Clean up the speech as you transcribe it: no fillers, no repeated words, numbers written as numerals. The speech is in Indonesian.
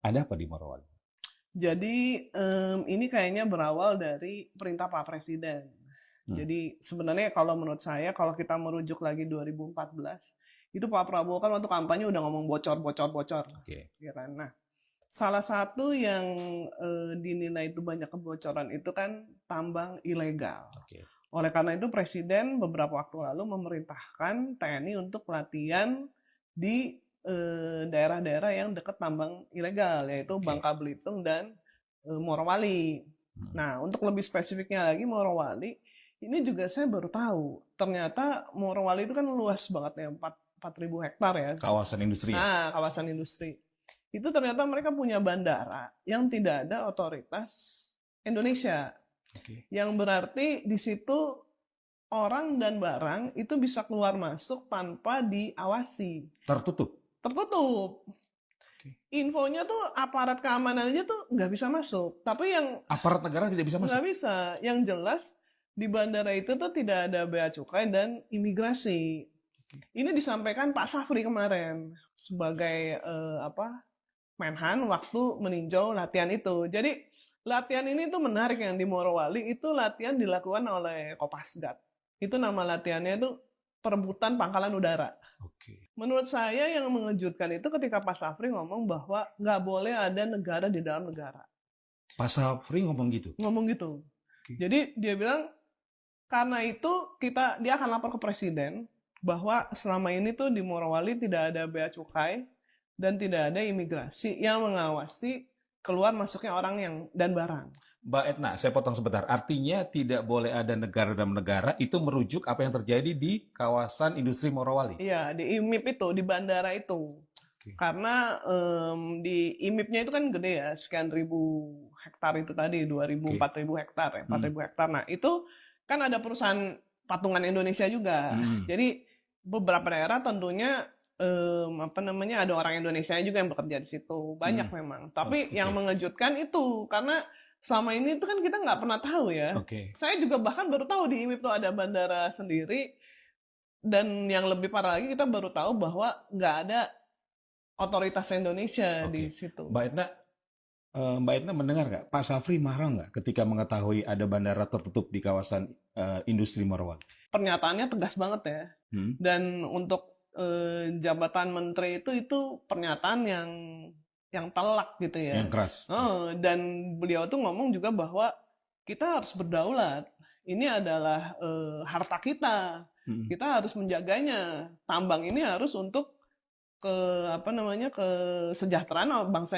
Ada apa di Morowali? Jadi, ini kayaknya berawal dari perintah Pak Presiden. Hmm, Jadi sebenarnya kalau menurut saya, kalau kita merujuk lagi 2014, itu Pak Prabowo kan waktu kampanye udah ngomong bocor bocor bocor, oke, ya kan. Nah, salah satu yang, dinilai itu banyak kebocoran itu kan tambang ilegal. oke, Oleh karena itu Presiden beberapa waktu lalu memerintahkan TNI untuk latihan di daerah-daerah yang dekat tambang ilegal, yaitu oke. Bangka Belitung dan Morowali. Hmm. Nah, untuk lebih spesifiknya lagi Morowali, ini juga saya baru tahu. Ternyata Morowali itu kan luas banget ya, 4.000 hektar ya. Kawasan industri ya? Nah, kawasan industri. Itu ternyata mereka punya bandara yang tidak ada otoritas Indonesia. Oke. Yang berarti di situ orang dan barang itu bisa keluar masuk tanpa diawasi. Tertutup? Tertutup. Oke. Infonya tuh aparat keamanan aja tuh nggak bisa masuk. Tapi yang Aparat negara tidak bisa masuk? nggak bisa. Yang jelas di bandara itu tuh tidak ada bea cukai dan imigrasi. Ini disampaikan Pak Safri kemarin sebagai Menhan waktu meninjau latihan itu. Jadi latihan ini tuh menarik yang di Morowali itu latihan dilakukan oleh Kopasgat. Itu nama latihannya itu perebutan pangkalan udara. Oke. Menurut saya yang mengejutkan itu ketika Pak Safri ngomong bahwa nggak boleh ada negara di dalam negara. Pak Safri ngomong gitu? Ngomong gitu. Oke. Jadi dia bilang karena itu dia akan lapor ke presiden bahwa selama ini tuh di Morowali tidak ada bea cukai dan tidak ada imigrasi yang mengawasi keluar masuknya orang yang dan barang. Mbak Etna, saya potong sebentar. Artinya tidak boleh ada negara dalam negara, itu merujuk apa yang terjadi di kawasan industri Morowali? Iya, di IMIP itu, di bandara itu. Oke. Karena di IMIP-nya itu kan gede ya, sekian ribu hektar itu tadi, 2.000, Oke. 4.000 hektar ya, Hmm. 4.000 hektar. Nah, itu kan ada perusahaan patungan Indonesia juga. Hmm. Jadi beberapa daerah tentunya ada orang Indonesia juga yang bekerja di situ. Banyak memang. Tapi yang Oke. mengejutkan itu karena selama ini itu kan kita nggak pernah tahu ya. Oke. Saya juga bahkan baru tahu di IMIP itu ada bandara sendiri dan yang lebih parah lagi kita baru tahu bahwa nggak ada otoritas Indonesia di Oke. situ. Mbak Etna mendengar nggak? Pak Safri marah nggak ketika mengetahui ada bandara tertutup di kawasan industri Morowali? Pernyataannya tegas banget ya. Hmm. Dan untuk jabatan menteri itu pernyataan yang telak gitu ya. Yang keras. Dan beliau tuh ngomong juga bahwa kita harus berdaulat. Ini adalah harta kita. Hmm. Kita harus menjaganya. Tambang ini harus untuk kesejahteraan bangsa